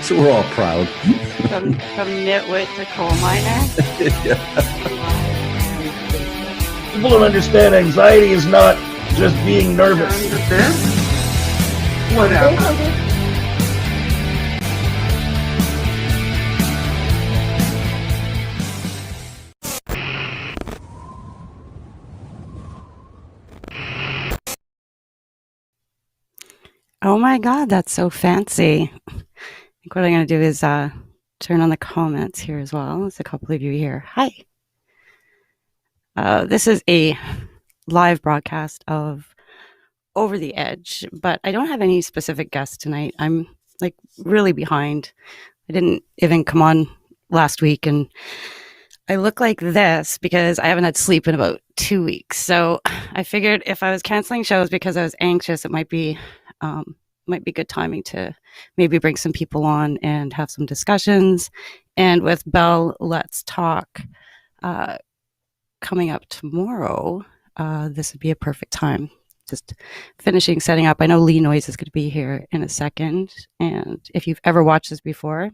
So we're all proud. From nitwit to coal miner. People don't understand anxiety is not just being nervous. Whatever. Oh my God, that's so fancy. I think what I'm going to do is turn on the comments here as well. There's a couple of you here. Hi. This is a live broadcast of Over the Edge, but I don't have any specific guests tonight. I'm like really behind. I didn't even come on last week, and I look like this because I haven't had sleep in about 2 weeks. So I figured if I was canceling shows because I was anxious, it might be good timing to maybe bring some people on and have some discussions. And with Bell Let's Talk coming up tomorrow, this would be a perfect time. Just finishing setting up. I know Lee Noise is going to be here in a second. And if you've ever watched this before,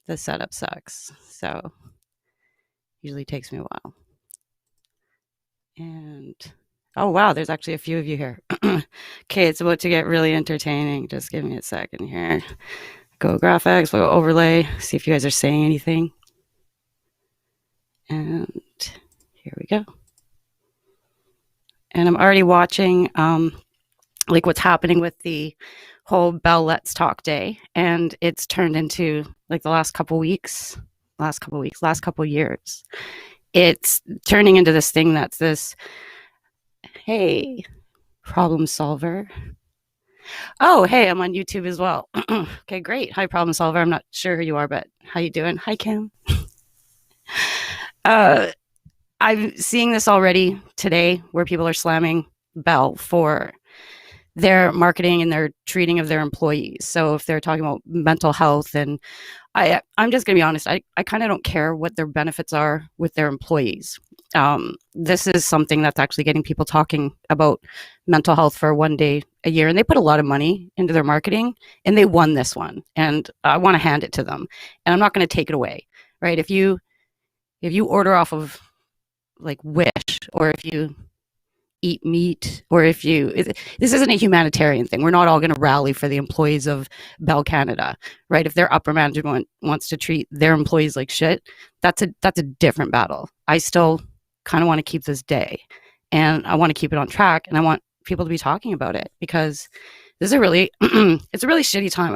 the setup sucks. So usually takes me a while. And oh, wow, there's actually a few of you here. Okay, it's about to get really entertaining. Just give me a second here. Go graphics, we'll go overlay, see if you guys are saying anything. And here we go. And I'm already watching like what's happening with the whole Bell Let's Talk Day. And it's turned into like the last couple years. It's turning into this thing that's this, hey, problem solver. Oh, hey, I'm on YouTube as well. Okay, great. Hi, problem solver. I'm not sure who you are, but how you doing? Hi, Kim. I'm seeing this already today where people are slamming Bell for their marketing and their treating of their employees. So if they're talking about mental health, and I'm just going to be honest, I kind of don't care what their benefits are with their employees. This is something that's actually getting people talking about mental health for one day a year. And they put a lot of money into their marketing, and they won this one. And I want to hand it to them. And I'm not going to take it away, right? If you order off of like Wish, or if you eat meat, or if this isn't a humanitarian thing. We're not all going to rally for the employees of Bell Canada, right? If their upper management wants to treat their employees like shit, that's a different battle. I still kind of want to keep this day, and I want to keep it on track, and I want people to be talking about it, because this is a really it's a really shitty time.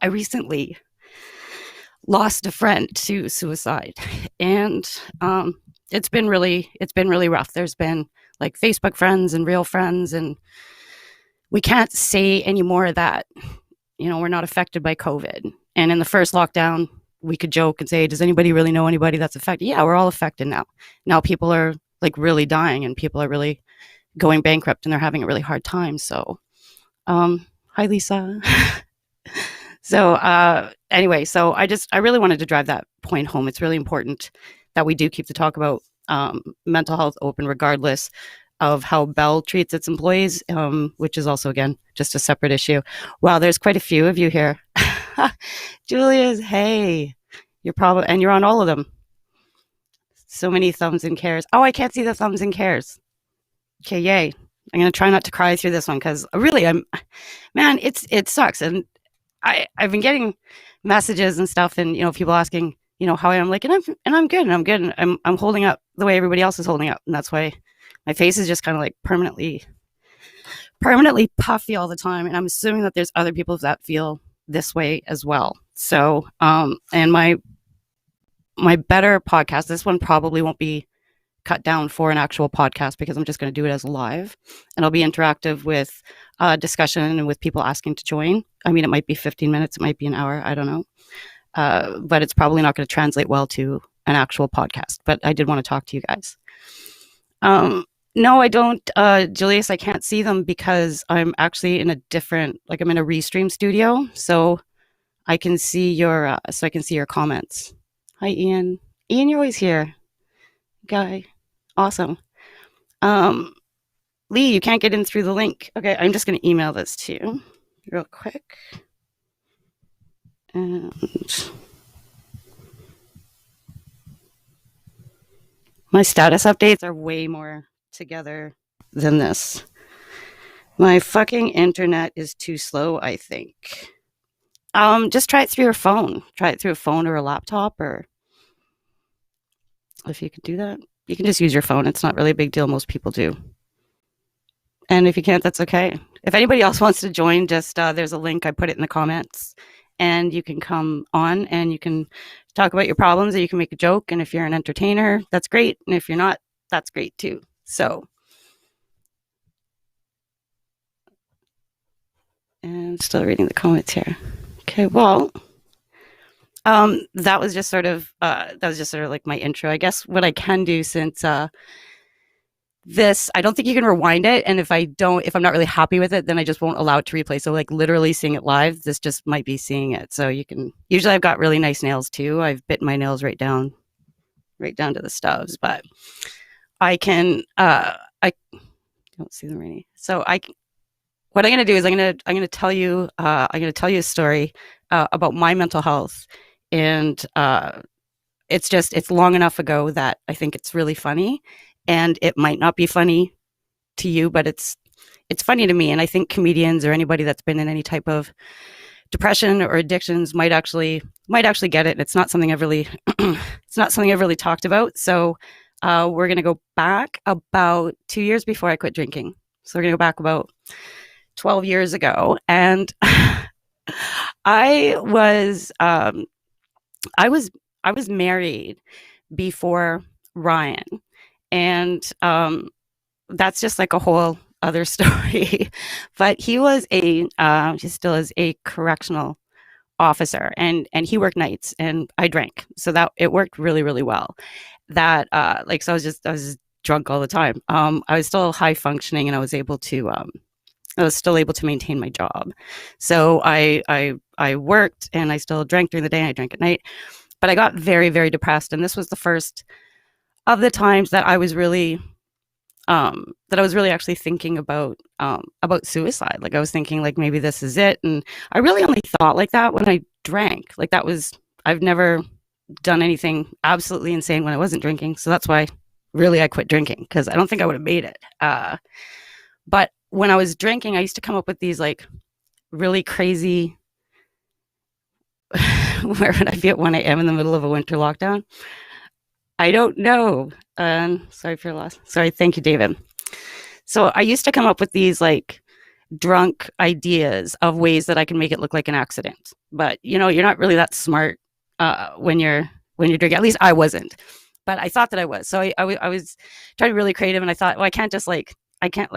I recently lost a friend to suicide, and it's been really rough. There's been like Facebook friends and real friends, and we can't say anymore that, we're not affected by COVID. And in the first lockdown, we could joke and say, does anybody really know anybody that's affected? Yeah, we're all affected now. Now people are like really dying, and people are really going bankrupt, and they're having a really hard time. So, hi, Lisa. So anyway, so I really wanted to drive that point home. It's really important that we do keep the talk about mental health open, regardless of how Bell treats its employees, which is also, again, just a separate issue. Wow, there's quite a few of you here. Julia's, hey, you're on all of them. So many thumbs and cares. Oh, I can't see the thumbs and cares. Okay, yay. I'm going to try not to cry through this one, because really, it sucks. And I've been getting messages and stuff, and people asking, how I am. Like, and I'm good, and I'm holding up the way everybody else is holding up, and that's why my face is just kind of like permanently puffy all the time. And I'm assuming that there's other people that feel this way as well. So, and my better podcast, this one probably won't be cut down for an actual podcast, because I'm just going to do it as live, and I'll be interactive with discussion and with people asking to join. I mean, it might be 15 minutes, it might be an hour, I don't know. But it's probably not going to translate well to an actual podcast. But I did want to talk to you guys. No, I don't, Julius, I can't see them because I'm actually in a different, I'm in a Restream studio, so I can see your comments. Hi, Ian. Ian, you're always here. Guy. Awesome. Lee, you can't get in through the link. Okay, I'm just going to email this to you real quick. And my status updates are way more together than this. My fucking internet is too slow, I think. Just try it through your phone. Try it through a phone or a laptop, or if you could do that, you can just use your phone. It's not really a big deal. Most people do. And if you can't, that's okay. If anybody else wants to join, just there's a link. I put it in the comments, and you can come on and you can talk about your problems, or you can make a joke. And if you're an entertainer, that's great. And if you're not, that's great too. So, and still reading the comments here. Okay, well, that was just sort of like my intro. I guess what I can do, since this, I don't think you can rewind it, and if I'm not really happy with it, then I just won't allow it to replay. So like literally seeing it live, this just might be seeing it. So you can, usually I've got really nice nails too. I've bitten my nails right down to the stubs, but I can I don't see them really. So I what I'm going to do is I'm going to tell you a story about my mental health, and it's long enough ago that I think it's really funny, and it might not be funny to you, but it's funny to me, and I think comedians or anybody that's been in any type of depression or addictions might actually get it. And it's not something I've really it's not something I've really talked about. So we're going to go back about 2 years before I quit drinking. So we're going to go back about 12 years ago, and I was I was I was married before Ryan, and that's just like a whole other story. But he still is a correctional officer, and he worked nights, and I drank, so that it worked really really well. That like so I was drunk all the time. I was still high functioning, and I was still able to maintain my job. So I worked, and I still drank during the day, and I drank at night. But I got very very depressed, and this was the first of the times that I was really actually thinking about suicide. Like I was thinking like maybe this is it, and I really only thought like that when I drank. Like that was I've never done anything absolutely insane when I wasn't drinking, so that's why really I quit drinking, because I don't think I would have made it. But when I was drinking, I used to come up with these like really crazy where would I be at 1 a.m. in the middle of a winter lockdown? I don't know. Sorry for your loss. Sorry. Thank you, David. So I used to come up with these like drunk ideas of ways that I can make it look like an accident. But you're not really that smart when you're drinking. At least I wasn't. But I thought that I was. So I was trying to be really creative, and I thought, well, I can't just like I can't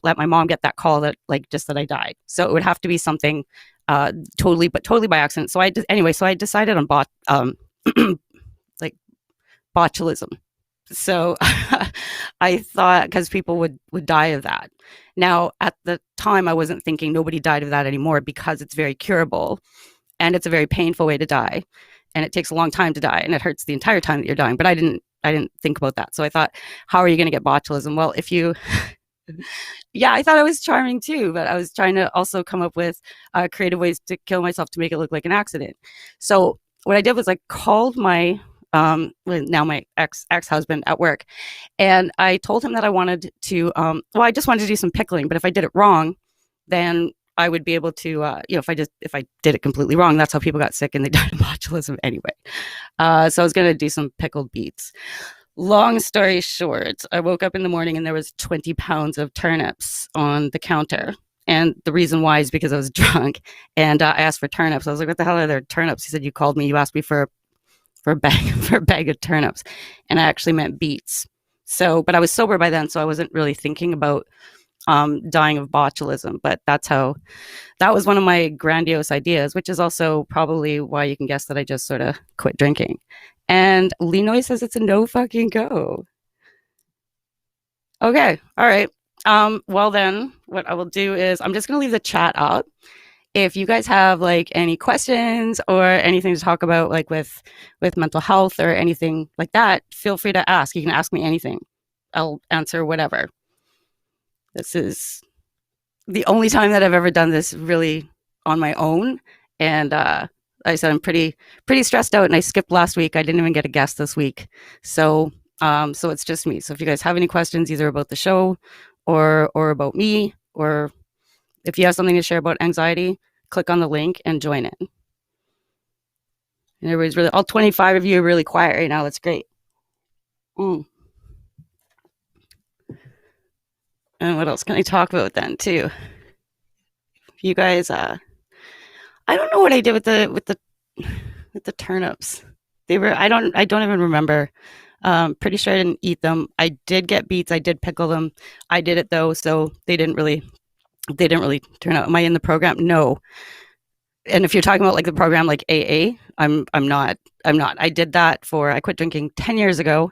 let my mom get that call that like just that I died. So it would have to be something totally by accident. So I decided on like botulism. So I thought, because people would die of that. Now at the time I wasn't thinking nobody died of that anymore, because it's very curable, and it's a very painful way to die, and it takes a long time to die, and it hurts the entire time that you're dying. But I didn't think about that. So I thought, how are you going to get botulism? Well, if you yeah, I thought I was charming too, but I was trying to also come up with creative ways to kill myself to make it look like an accident. So what I did was I called my now my ex husband at work, and I told him that I wanted to I just wanted to do some pickling, but if I did it wrong, then I would be able to if I did it completely wrong, that's how people got sick and they died of botulism anyway. So I was going to do some pickled beets. Long story short, I woke up in the morning and there was 20 pounds of turnips on the counter. And the reason why is because I was drunk, and I asked for turnips. I was like, "What the hell are there turnips?" He said, "You called me. You asked me for a bag for a bag of turnips," and I actually meant beets. So, but I was sober by then, so I wasn't really thinking about dying of botulism. But that was one of my grandiose ideas, which is also probably why you can guess that I just sort of quit drinking. And Linoy says it's a no fucking go. Okay, all right. Well then, what I will do is I'm just gonna leave the chat up. If you guys have like any questions or anything to talk about, like with mental health or anything like that, feel free to ask. You can ask me anything. I'll answer whatever. This is the only time that I've ever done this really on my own, and I'm pretty stressed out, and I skipped last week. I didn't even get a guest this week, so so it's just me. So if you guys have any questions, either about the show or about me, or if you have something to share about anxiety, click on the link and join in. And everybody's really, all 25 of you are really quiet right now. That's great. Mm. And what else can I talk about then too? You guys, I don't know what I did with the turnips. They were, I don't even remember. Pretty sure I didn't eat them. I did get beets. I did pickle them. I did it though, so they didn't really turn out. Am I in the program? No. And if you're talking about like the program like AA, I'm not. I'm not. I quit drinking 10 years ago.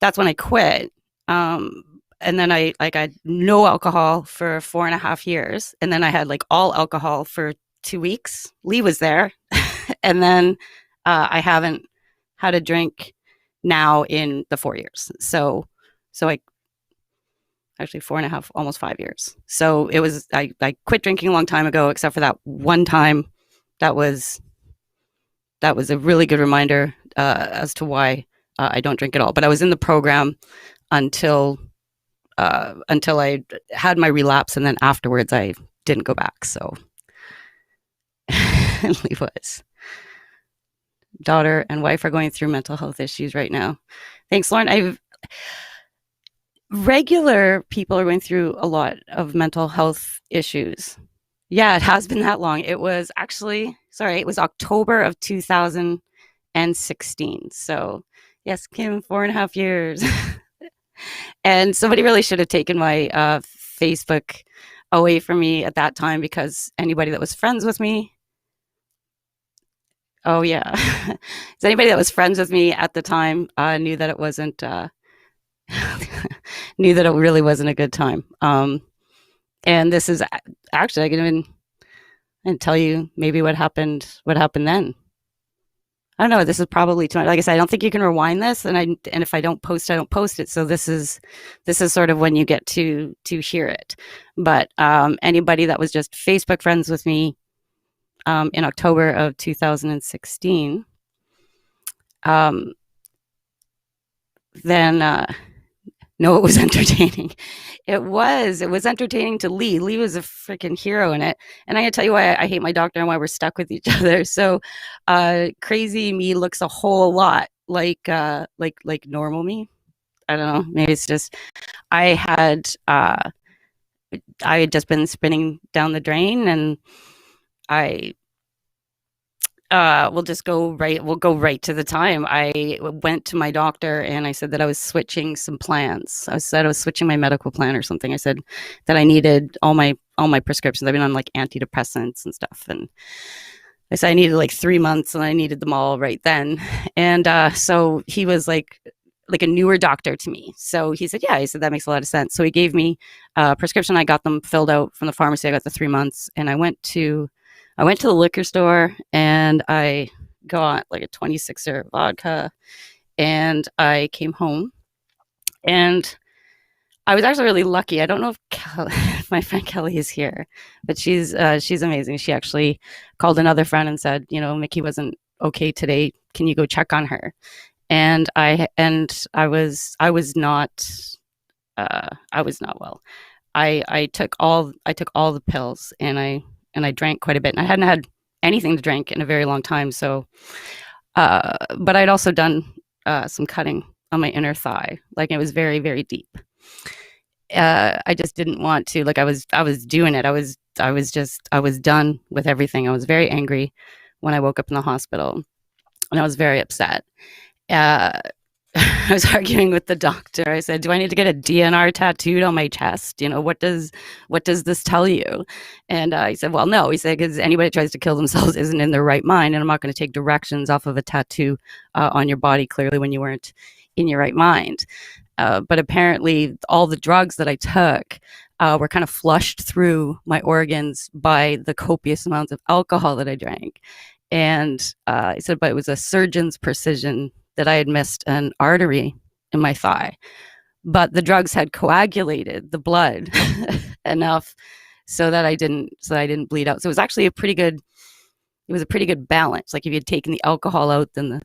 That's when I quit. And then I had no alcohol for 4.5 years, and then I had like all alcohol for 2 weeks. Lee was there, and then I haven't had a drink now in the 4 years. So I actually 4.5, almost 5 years. So it was I quit drinking a long time ago, except for that one time. That was that was a really good reminder as to why I don't drink at all. But I was in the program until until I had my relapse, and then afterwards I didn't go back. So Lee was. Daughter and wife are going through mental health issues right now. Thanks, Lauren. I've regular people are going through a lot of mental health issues. Yeah, it has been that long. It was actually, sorry, it was October of 2016. So, yes, Kim, 4.5 years. And somebody really should have taken my Facebook away from me at that time, because anybody that was friends with me, oh, yeah. So anybody that was friends with me at the time knew that it wasn't, knew that it really wasn't a good time. And this is actually, I can even and tell you maybe what happened then. I don't know. This is probably too much. Like I said, I don't think you can rewind this, and if I don't post, I don't post it. So this is sort of when you get to hear it. But anybody that was just Facebook friends with me in October of 2016, then no, it was entertaining. It was entertaining to Lee. Lee was a freaking hero in it. And I gotta tell you why I hate my doctor and why we're stuck with each other. So crazy me looks a whole lot like normal me. I don't know. Maybe it's just I had I had just been spinning down the drain, and I we'll go right to the time. I went to my doctor and I said that I was switching some plans. I said I was switching my medical plan or something. I said that I needed all my prescriptions. I've been on like antidepressants and stuff, and I said I needed like 3 months, and I needed them all right then. And so he was like a newer doctor to me. So he said, yeah, he said, that makes a lot of sense. So he gave me a prescription. I got them filled out from the pharmacy. I got the 3 months, and I went to the liquor store, and I got like a 26er vodka, and I came home, and I was actually really lucky. I don't know if my friend Kelly is here, but she's amazing. She actually called another friend and said, Miki wasn't okay today. Can you go check on her? And I was not well. I took all the pills, and I drank quite a bit, and I hadn't had anything to drink in a very long time. So, but I'd also done some cutting on my inner thigh, like it was very, very deep. I just didn't want to. Like I was doing it. I was done with everything. I was very angry when I woke up in the hospital, and I was very upset. Uh, I was arguing with the doctor. I said, "Do I need to get a DNR tattooed on my chest? What does this tell you?" And he said, "Well, no." He said, "Because anybody that tries to kill themselves isn't in their right mind, and I'm not going to take directions off of a tattoo on your body, clearly when you weren't in your right mind." But apparently, all the drugs that I took were kind of flushed through my organs by the copious amounts of alcohol that I drank. And he said, but it was a surgeon's precision that I had missed an artery in my thigh. But the drugs had coagulated the blood enough so that I didn't bleed out. So it was actually it was a pretty good balance. Like if you had taken the alcohol out, then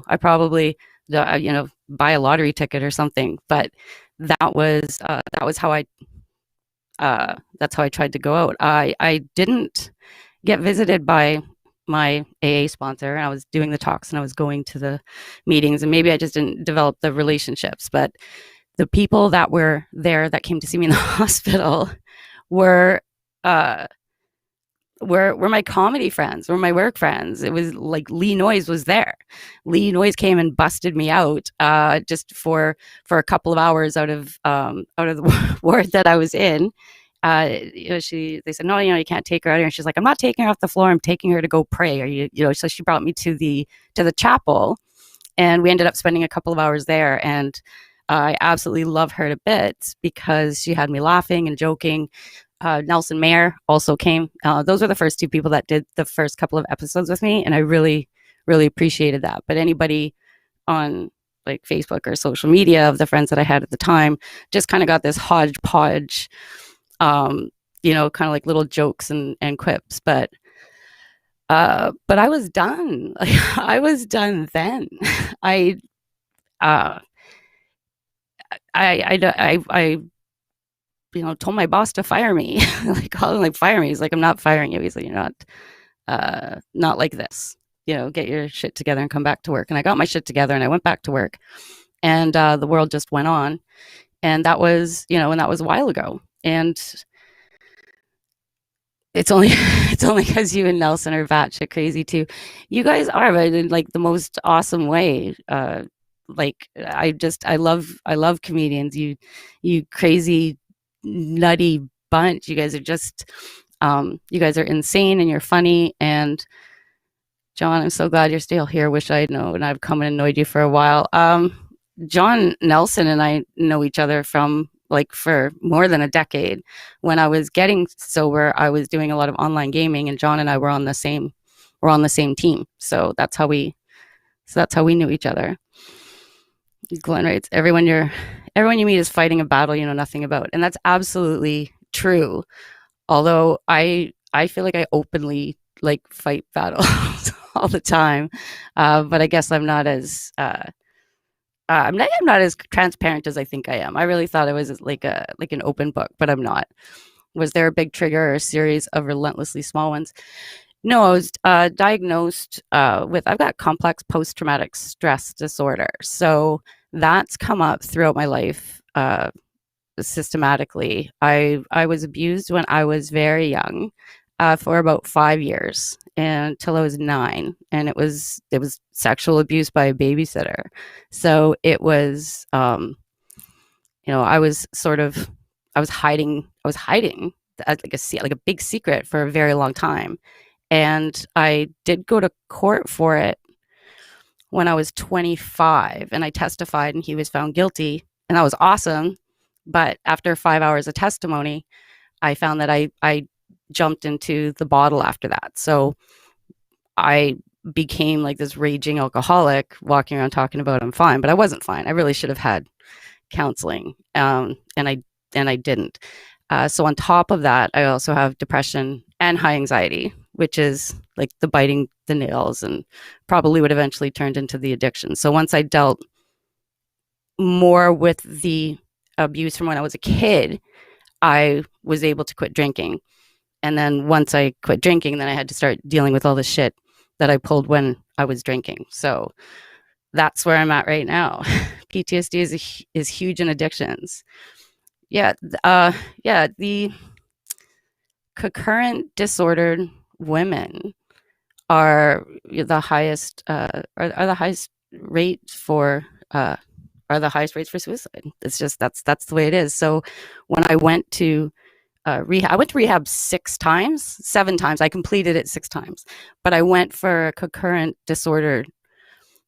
I probably buy a lottery ticket or something. But that was how I that's how I tried to go out. I didn't get visited by my AA sponsor. I was doing the talks and I was going to the meetings, and maybe I just didn't develop the relationships. But the people that were there that came to see me in the hospital were uh, were my comedy friends, were my work friends. It was like Lee Noyes was there. Lee Noyes came and busted me out just for a couple of hours out of the ward that I was in. They said, no, you can't take her out here. And she's like, I'm not taking her off the floor. I'm taking her to go pray. So she brought me to the chapel, and we ended up spending a couple of hours there. And I absolutely love her to bits because she had me laughing and joking. Nelson Mayer also came. Those were the first two people that did the first couple of episodes with me, and I really, really appreciated that. But anybody on like Facebook or social media of the friends that I had at the time just kind of got this hodgepodge, kind of like little jokes and quips. But I was done. I was done then. I, uh, I told my boss to fire me. Like, call him, like, fire me. He's like, I'm not firing you. He's like, you're not like this. Get your shit together and come back to work. And I got my shit together and I went back to work. And the world just went on. And that was, and that was a while ago. And it's only it's only because you and Nelson are batshit crazy too. You guys are, but in like the most awesome way. Like I love comedians. You crazy nutty bunch. You guys are just you guys are insane and you're funny. And John, I'm so glad you're still here. Wish I'd known. I've come and annoyed you for a while. John Nelson and I know each other from like for more than a decade. When I was getting sober, I was doing a lot of online gaming, and John and I were on the same team. So that's how we knew each other. Glenn writes, everyone you meet is fighting a battle you know nothing about. And that's absolutely true. Although I feel like I openly like fight battles all the time. But I guess I'm not as transparent as I think I am. I really thought I was like an open book, but I'm not. Was there a big trigger or a series of relentlessly small ones? No, I was diagnosed with, I've got complex post traumatic stress disorder. So that's come up throughout my life systematically. I was abused when I was very young for about 5 years until I was 9, and it was sexual abuse by a babysitter. So it was, I was sort of I was hiding like a big secret for a very long time, and I did go to court for it when I was 25, and I testified, and he was found guilty, and that was awesome. But after 5 hours of testimony, I found that I jumped into the bottle after that. So I became like this raging alcoholic, walking around talking about I'm fine, but I wasn't fine. I really should have had counseling, and I didn't. So on top of that, I also have depression and high anxiety, which is like the biting the nails, and probably would eventually turned into the addiction. So once I dealt more with the abuse from when I was a kid, I was able to quit drinking. And then once I quit drinking, then I had to start dealing with all the shit that I pulled when I was drinking. So that's where I'm at right now. PTSD is huge in addictions. Yeah, the concurrent disordered women are the highest are the highest rate for are the highest rates for suicide. It's just that's the way it is. So when I went to rehab, I went to rehab 6 times, 7 times. I completed it 6 times, but I went for concurrent disorder.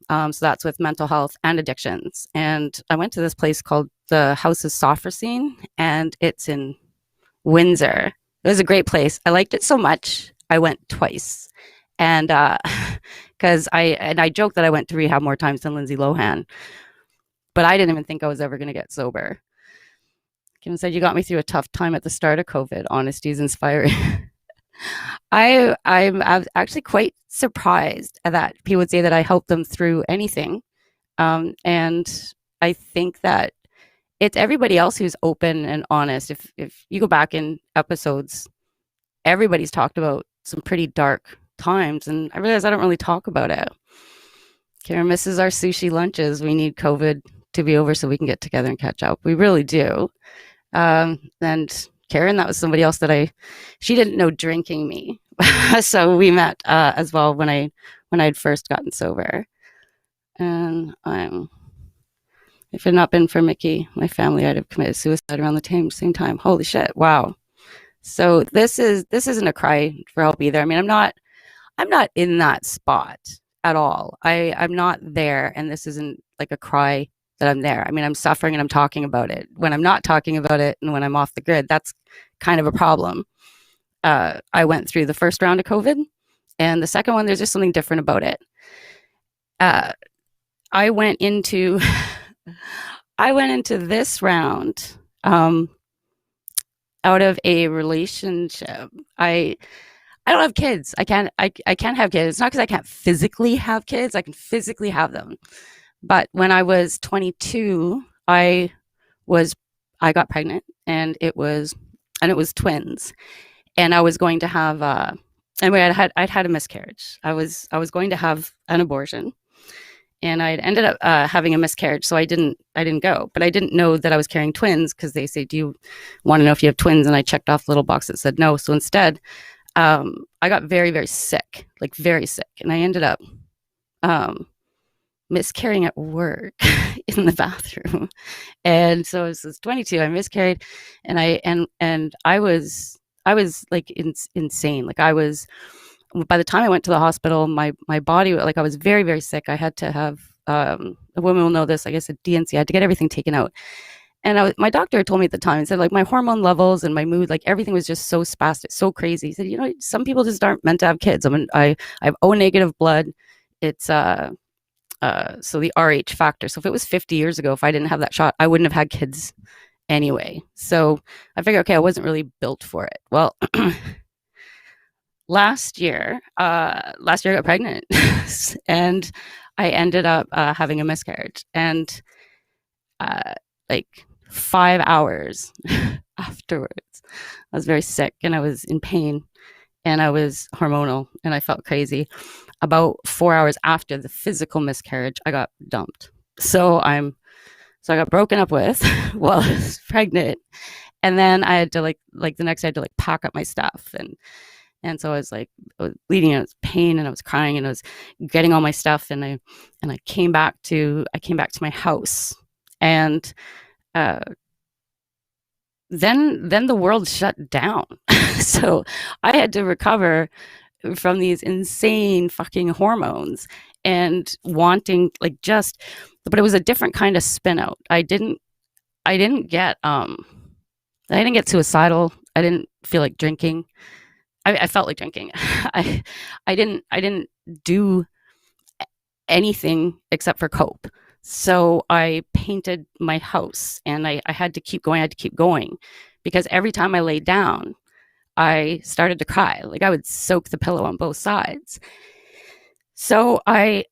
So that's with mental health and addictions. And I went to this place called the House of Sophrosine, and it's in Windsor. It was a great place. I liked it so much. I went twice. And because I joked that I went to rehab more times than Lindsay Lohan, but I didn't even think I was ever going to get sober. Kim said, you got me through a tough time at the start of COVID. Honesty is inspiring. I was actually quite surprised that people would say that I helped them through anything. And I think that it's everybody else who's open and honest. If you go back in episodes, everybody's talked about some pretty dark times, and I realize I don't really talk about it. Karen misses our sushi lunches. We need COVID to be over so we can get together and catch up. We really do. And Karen, that was somebody else that she didn't know drinking me, so we met as well when I had first gotten sober. And if it had not been for Miki, my family, I'd have committed suicide around the same time. Holy shit! Wow. So this isn't a cry for help either. I mean, I'm not in that spot at all. I'm not there, and this isn't like a cry that I'm there. I mean, I'm suffering and I'm talking about it. When I'm not talking about it and when I'm off the grid, that's kind of a problem. I went through the first round of COVID, and the second one, there's just something different about it. Uh, I went into I went into this round out of a relationship. I don't have kids. I can't have kids. It's not because I can't physically have kids. I can physically have them. But when I was 22, was I got pregnant, and it was twins, and I was going to have anyway, I'd had a miscarriage. I was going to have an abortion, and I'd ended up having a miscarriage, so I didn't go. But I didn't know that I was carrying twins because they say, "Do you want to know if you have twins?" And I checked off the little box that said no. So instead, I got very, very sick, like very sick, and I ended up um, miscarrying at work in the bathroom. And so I was 22. I miscarried, and I was like insane. Like I was by the time I went to the hospital, my body, like I was very, very sick. I had to have a woman will know this. I guess a DNC. I had to get everything taken out. And my doctor told me at the time, he said, like, my hormone levels and my mood, like everything was just so spastic, so crazy. He said, some people just aren't meant to have kids. I have O negative blood. It's so the RH factor. So if it was 50 years ago, if I didn't have that shot, I wouldn't have had kids anyway. So I figured, okay, I wasn't really built for it. Well, last year I got pregnant, and I ended up having a miscarriage, and like 5 hours afterwards, I was very sick and I was in pain and I was hormonal and I felt crazy. About 4 hours after the physical miscarriage, I got dumped. So I got broken up with while I was pregnant, and then I had to like the next day I had to like pack up my stuff, and so I was bleeding and I was pain and I was crying and I was getting all my stuff, and I came back to my house, and uh, then the world shut down. So I had to recover from these insane fucking hormones and wanting like just, but it was a different kind of spin out. I didn't get I didn't get suicidal. I didn't feel like drinking. I felt like drinking. I didn't do anything except for cope. So I painted my house, and I had to keep going. I had to keep going because every time I laid down, I started to cry. Like I would soak the pillow on both sides. So I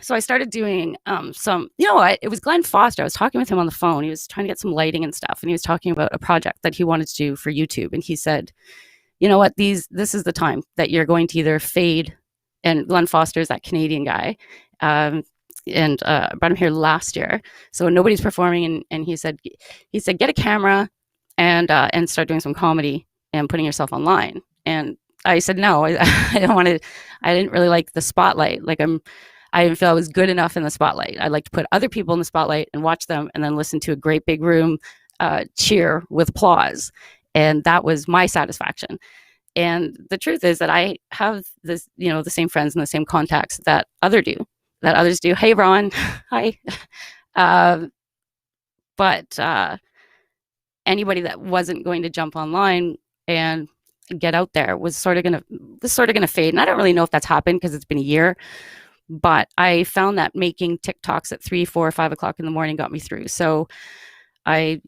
so I started doing some, you know what, it was Glenn Foster. I was talking with him on the phone. He was trying to get some lighting and stuff, and he was talking about a project that he wanted to do for YouTube. And he said, you know what, this is the time that you're going to either fade. And Glenn Foster is that Canadian guy. And I brought him here last year. So nobody's performing, and he said get a camera and start doing some comedy and putting yourself online. And I said no, I don't want to. I didn't really like the spotlight. I didn't feel I was good enough in the spotlight. I like to put other people in the spotlight and watch them, and then listen to a great big room cheer with applause, and that was my satisfaction. And the truth is that I have this, the same friends and the same contacts that others do. Hey, Ron, hi. Uh, but anybody that wasn't going to jump online and get out there was sort of gonna fade. And I don't really know if that's happened because it's been a year. But I found that making TikToks at 3, 4, 5 o'clock in the morning got me through. So I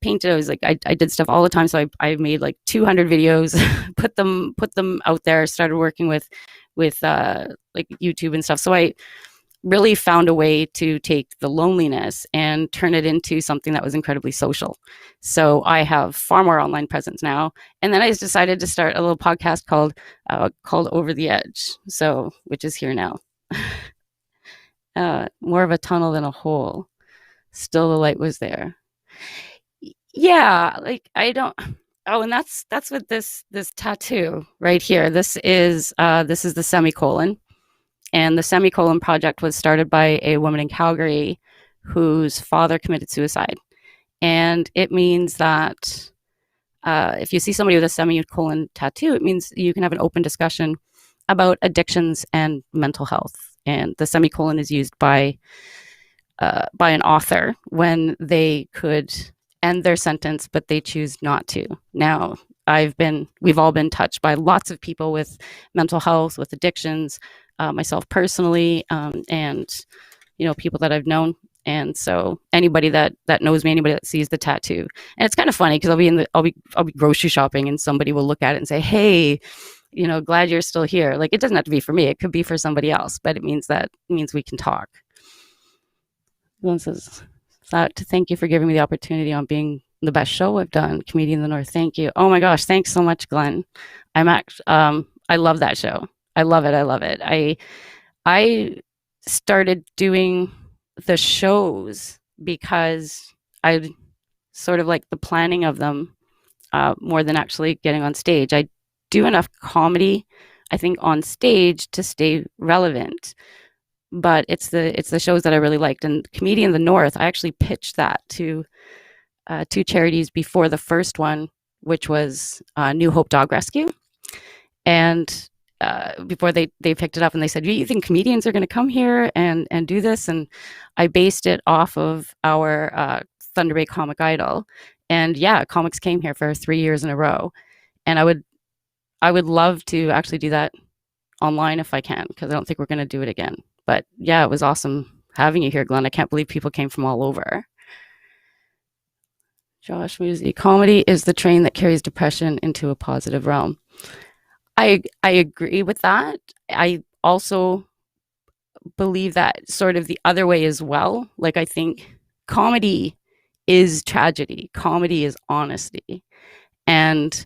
painted. I was like, I did stuff all the time. So I made like 200 videos, put them out there. Started working with like YouTube and stuff. So I really found a way to take the loneliness and turn it into something that was incredibly social. So I have far more online presence now. And then I just decided to start a little podcast called Over the Edge. So which is here now. More of a tunnel than a hole. Still, the light was there. Yeah, like I don't. Oh, and that's what this tattoo right here. This is the semicolon, and the semicolon project was started by a woman in Calgary whose father committed suicide, and it means that if you see somebody with a semicolon tattoo, it means you can have an open discussion about addictions and mental health. And the semicolon is used by an author when they could end their sentence, but they choose not to. Now, we've all been touched by lots of people with mental health, with addictions, myself personally, and people that I've known. And so anybody that knows me, anybody that sees the tattoo, and it's kind of funny because I'll be grocery shopping and somebody will look at it and say, "Hey, glad you're still here." Like it doesn't have to be for me; it could be for somebody else, but it means we can talk. One says, to thank you for giving me the opportunity on being the best show I've done, Comedian in the North. Thank you. Oh my gosh, thanks so much, Glenn. I love that show. I love it. I love it. I started doing the shows because I sort of like the planning of them more than actually getting on stage. I do enough comedy, I think, on stage to stay relevant, but it's the shows that I really liked. And Comedian in the North, I actually pitched that to two charities before the first one, which was New Hope Dog Rescue, and before they picked it up, and they said, "You think comedians are going to come here and do this?" And I based it off of our Thunder Bay Comic Idol, and yeah, comics came here for 3 years in a row, and I would love to actually do that online if I can, because I don't think we're going to do it again. But yeah, it was awesome having you here, Glenn. I can't believe people came from all over. Josh Musi, comedy is the train that carries depression into a positive realm. I agree with that. I also believe that sort of the other way as well. Like I think comedy is tragedy. Comedy is honesty. And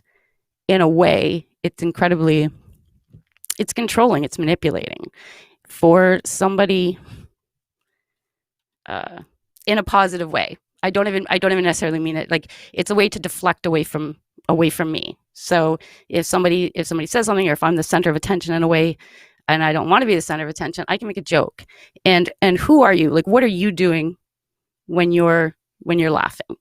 in a way, it's controlling, it's manipulating for somebody uh, in a positive way. I don't even necessarily mean it like it's a way to deflect away from me. So if somebody says something, or if I'm the center of attention in a way, and I don't want to be the center of attention, I can make a joke. And who are you? Like, what are you doing when you're laughing?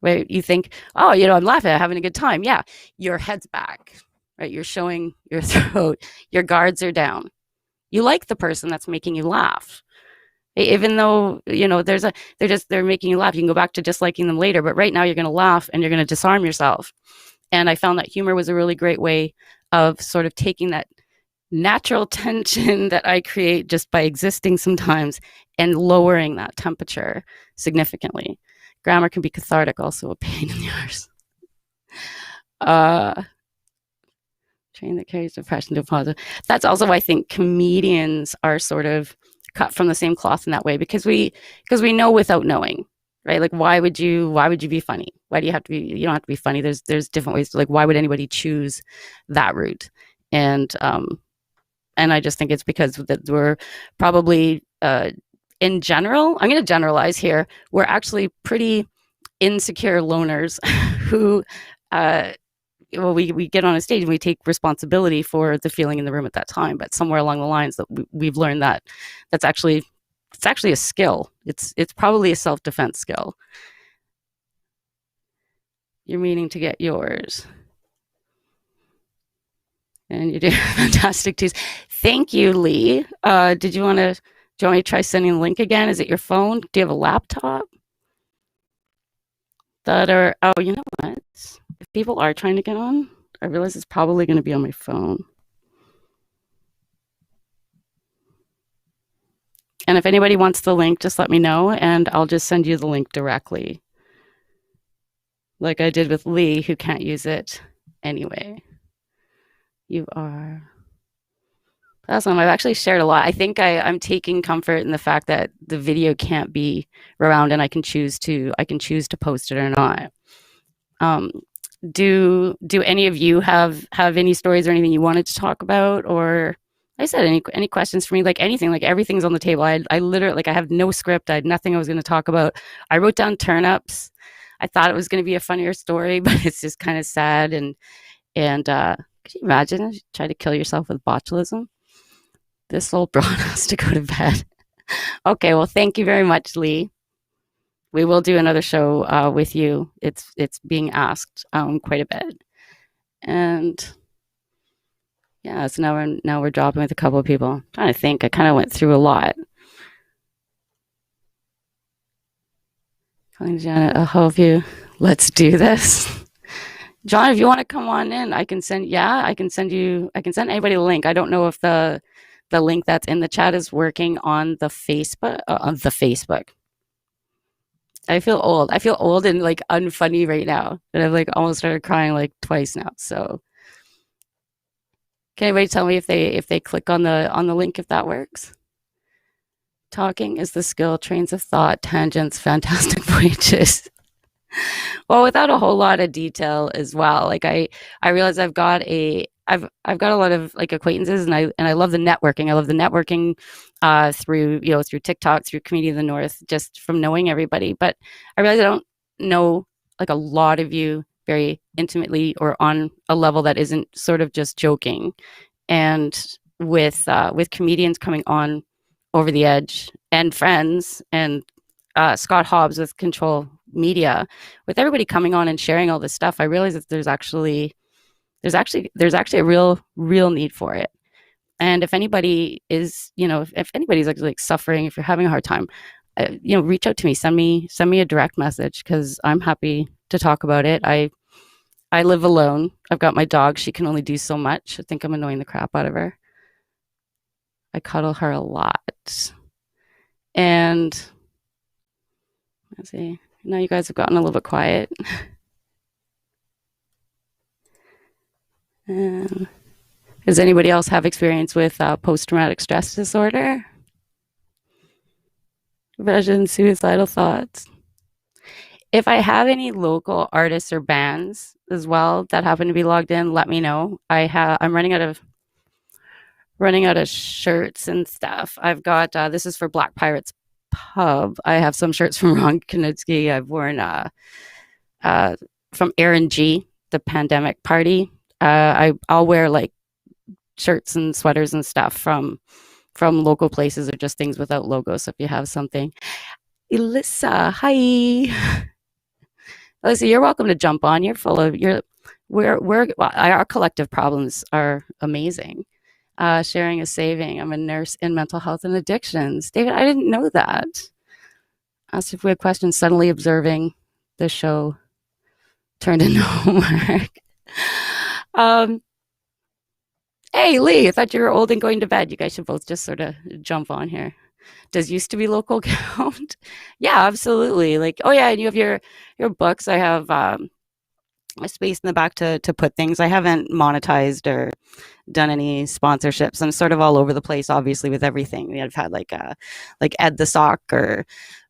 Where you think, oh, I'm laughing, I'm having a good time. Yeah, your head's back, right? You're showing your throat, your guards are down. You like the person that's making you laugh, even though they're making you laugh. You can go back to disliking them later, but right now you're going to laugh and you're going to disarm yourself. And I found that humor was a really great way of sort of taking that natural tension that I create just by existing sometimes and lowering that temperature significantly. Grammar can be cathartic, also a pain in the arse. Uh, train that carries depression to positive. That's also why I think comedians are sort of cut from the same cloth in that way, because we know without knowing, right? Like why would you be funny? Why do you have to be? You don't have to be funny. There's different ways to, like, why would anybody choose that route? And I just think it's because that we're probably in general, I'm going to generalize here, we're actually pretty insecure loners who we get on a stage and we take responsibility for the feeling in the room at that time, but somewhere along the lines that we've learned that that's actually it's actually a skill. It's probably a self-defense skill. You're meaning to get yours, and you do fantastic too. Thank you, Lee. Did you want to? Do you want me to try sending the link again? Is it your phone? Do you have a laptop? Oh, you know what? If people are trying to get on, I realize it's probably going to be on my phone. And if anybody wants the link, just let me know and I'll just send you the link directly. like I did with Lee, who can't use it anyway. You are awesome. I've actually shared a lot. I think I'm taking comfort in the fact that the video can't be around, and I can choose to post it or not. Um, do any of you have any stories or anything you wanted to talk about, or like I said, any questions for me? Like anything, like everything's on the table. I literally, like, I have no script. I had nothing I was going to talk about. I wrote down turnips. I thought it was going to be a funnier story, but it's just kind of sad. And could you imagine try to kill yourself with botulism? This old broad has to go to bed. Okay, well, thank you very much, Lee. We will do another show with you. It's being asked quite a bit, and yeah. So now we're dropping with a couple of people. I'm trying to think. I kind of went through a lot. Calling Janet, I'll help you. Let's do this. John, if you want to come on in, I can send. Yeah, I can send you. I can send anybody a link. I don't know if the link that's in the chat is working on the Facebook. On the Facebook. I feel old. I feel old and like unfunny right now. And I've like almost started crying like twice now. So can anybody tell me if they click on the link if that works? Talking is the skill, trains of thought, tangents, fantastic voyages. Well, without a whole lot of detail as well. Like I realize I've got a lot of like acquaintances, and I love the networking. I love the networking through through TikTok, through Community of the North, just from knowing everybody. But I realize I don't know like a lot of you very intimately or on a level that isn't sort of just joking. And with comedians coming on over the edge and friends and Scott Hobbs with Control Media, with everybody coming on and sharing all this stuff, I realize that there's actually a real need for it. And if anybody is, if anybody's like suffering, if you're having a hard time, reach out to me, send me a direct message, because I'm happy to talk about it. I live alone. I've got my dog. She can only do so much. I think I'm annoying the crap out of her. I cuddle her a lot. And let's see. Now you guys have gotten a little bit quiet. And does anybody else have experience with post-traumatic stress disorder? Depression, suicidal thoughts? If I have any local artists or bands as well that happen to be logged in, let me know. I'm running out of shirts and stuff. I've got this is for Black Pirates Pub. I have some shirts from Ron Knitsky. I've worn from Aaron G, the pandemic party. I'll wear like shirts and sweaters and stuff from local places, or just things without logos. So if you have something, Elissa, hi. Elissa, you're welcome to jump on. You're full of your. Well, our collective problems are amazing. Sharing is saving. I'm a nurse in mental health and addictions. David, I didn't know that. Asked if we had questions. Suddenly observing the show turned into homework. um, hey, Lee, I thought you were old and going to bed. You guys should both just sort of jump on here. Does used to be local count? Yeah, absolutely. Like, oh yeah, and you have your books. I have a space in the back to put things. I haven't monetized or done any sponsorships. I'm sort of all over the place, obviously, with everything. I've had like Ed the Sock or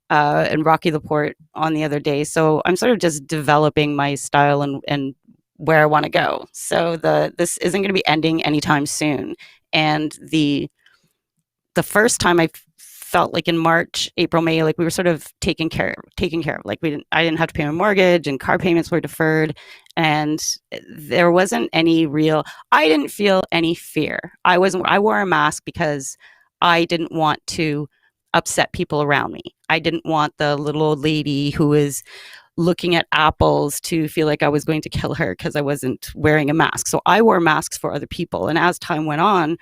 and Rocky the Port on the other day. So I'm sort of just developing my style and where I want to go. So this isn't going to be ending anytime soon. And the first time I felt like in March, April, May, like we were sort of taken care of. Like I didn't have to pay my mortgage, and car payments were deferred, and there wasn't any real. I didn't feel any fear. I wore a mask because I didn't want to upset people around me. I didn't want the little old lady who was looking at apples to feel like I was going to kill her because I wasn't wearing a mask. So I wore masks for other people, and as time went on,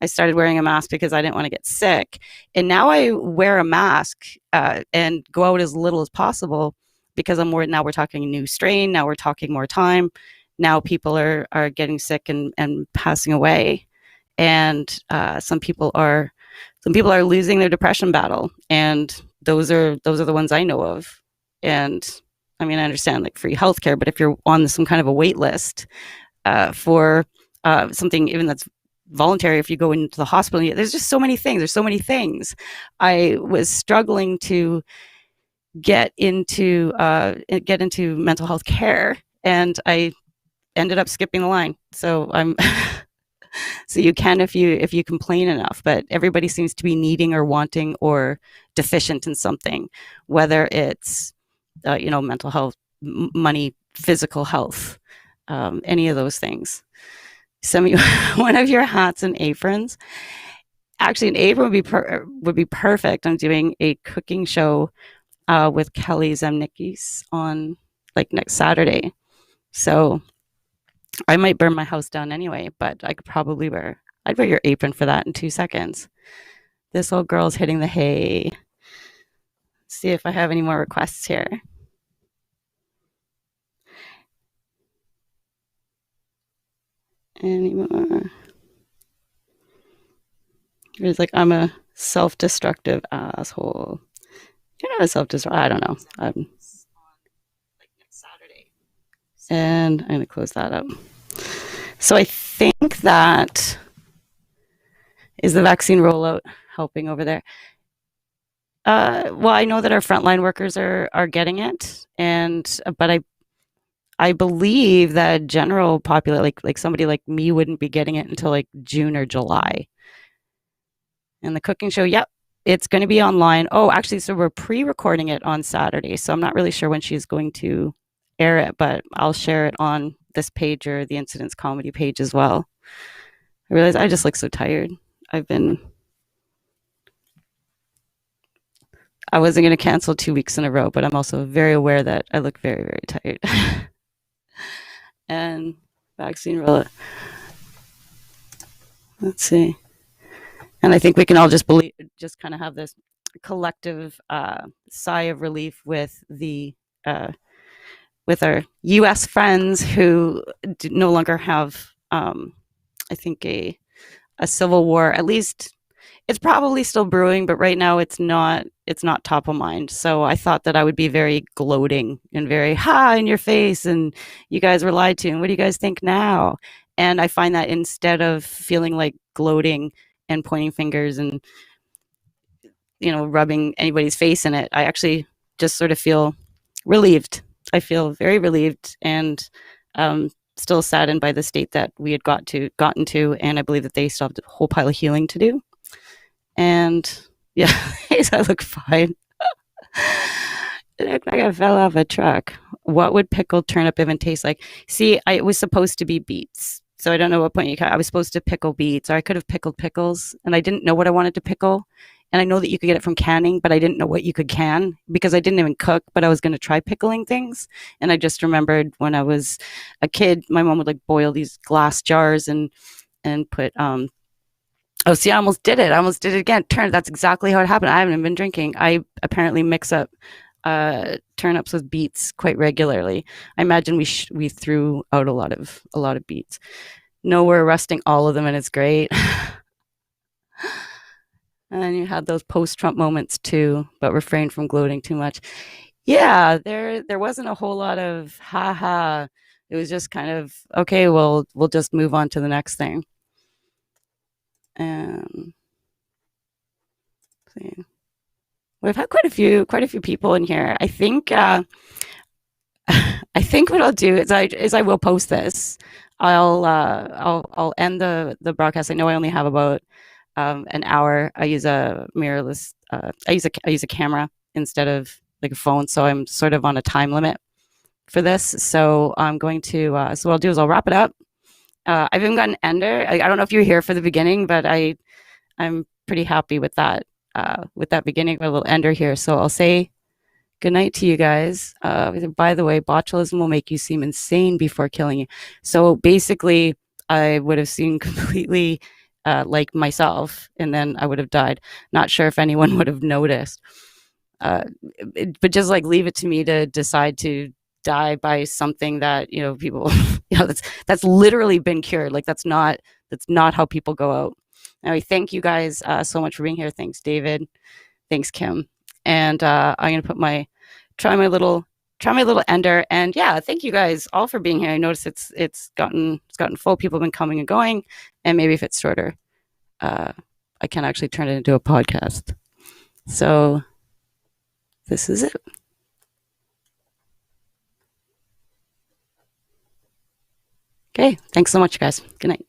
I started wearing a mask because I didn't want to get sick. And now I wear a mask and go out as little as possible because now we're talking a new strain. Now we're talking more time. Now people are getting sick and passing away. And some people are losing their depression battle. And those are the ones I know of. And I mean, I understand like free healthcare, but if you're on some kind of a wait list for something even that's voluntary, if you go into the hospital, there's just so many things. There's so many things. I was struggling to get into mental health care, and I ended up skipping the line. So I'm so you can if you complain enough, but everybody seems to be needing or wanting or deficient in something, whether it's mental health, money, physical health, any of those things. Some of you, one of your hats and aprons. Actually, an apron would be perfect. I'm doing a cooking show with Kelly Zemnicki's on like next Saturday. So I might burn my house down anyway, but I could probably I'd wear your apron for that in 2 seconds. This old girl's hitting the hay. Let's see if I have any more requests here. Any more? It's like, I'm a self-destructive asshole. You're not a self-destructive. I don't know. And I'm gonna close that up. So I think that is the vaccine rollout helping over there. Well, I know that our frontline workers are getting it, and but I believe that general population, like somebody like me, wouldn't be getting it until like June or July. And the cooking show, yep, it's going to be online. Oh, actually, so we're pre-recording it on Saturday, so I'm not really sure when she's going to air it, but I'll share it on this page or the Incidents Comedy page as well. I realize I just look so tired. I wasn't going to cancel 2 weeks in a row, but I'm also very aware that I look very, very tired. And vaccine rollout. Let's see. And I think we can all just kind of have this collective sigh of relief uh, with our U.S. friends who no longer have, I think, a civil war. At least it's probably still brewing, but right now it's not. It's not top of mind. So I thought that I would be very gloating and very in your face, and you guys were lied to. And what do you guys think now? And I find that instead of feeling like gloating and pointing fingers and rubbing anybody's face in it, I actually just sort of feel relieved. I feel very relieved and still saddened by the state that we had gotten to, and I believe that they still have a whole pile of healing to do. And yeah, I look fine. It looked like I fell off a truck. What would pickled turnip even taste like? See, it was supposed to be beets. So I don't know what point I was supposed to pickle beets, or I could have pickled pickles, and I didn't know what I wanted to pickle. And I know that you could get it from canning, but I didn't know what you could can because I didn't even cook, but I was going to try pickling things. And I just remembered when I was a kid, my mom would like boil these glass jars and put oh, see, I almost did it. I almost did it again. That's exactly how it happened. I haven't been drinking. I apparently mix up turnips with beets quite regularly. I imagine we threw out a lot of beets. No, we're arresting all of them, and it's great. And you had those post-Trump moments too, but refrained from gloating too much. Yeah, there wasn't a whole lot of ha. It was just kind of okay. Well, we'll just move on to the next thing. And we've had quite a few people in here. I think I think what I'll do is I will post this. I'll end the broadcast. I know I only have about an hour. I use a mirrorless. I use a camera instead of like a phone, so I'm sort of on a time limit for this. So I'm going to. So what I'll do is I'll wrap it up. I've even got an ender. I don't know if you were here for the beginning, but I'm pretty happy with that beginning. A little ender here. So I'll say good night to you guys. By the way, botulism will make you seem insane before killing you. So basically, I would have seemed completely like myself, and then I would have died. Not sure if anyone would have noticed. But just like leave it to me to decide to die by something that people that's literally been cured. Like that's not how people go out. Anyway, thank you guys so much for being here. Thanks, David. Thanks, Kim. And I'm gonna try my little try my little ender. And yeah, thank you guys all for being here. I noticed it's gotten full. People have been coming and going, and maybe if it's shorter, uh, I can actually turn it into a podcast. So this is it. Okay, thanks so much, guys. Good night.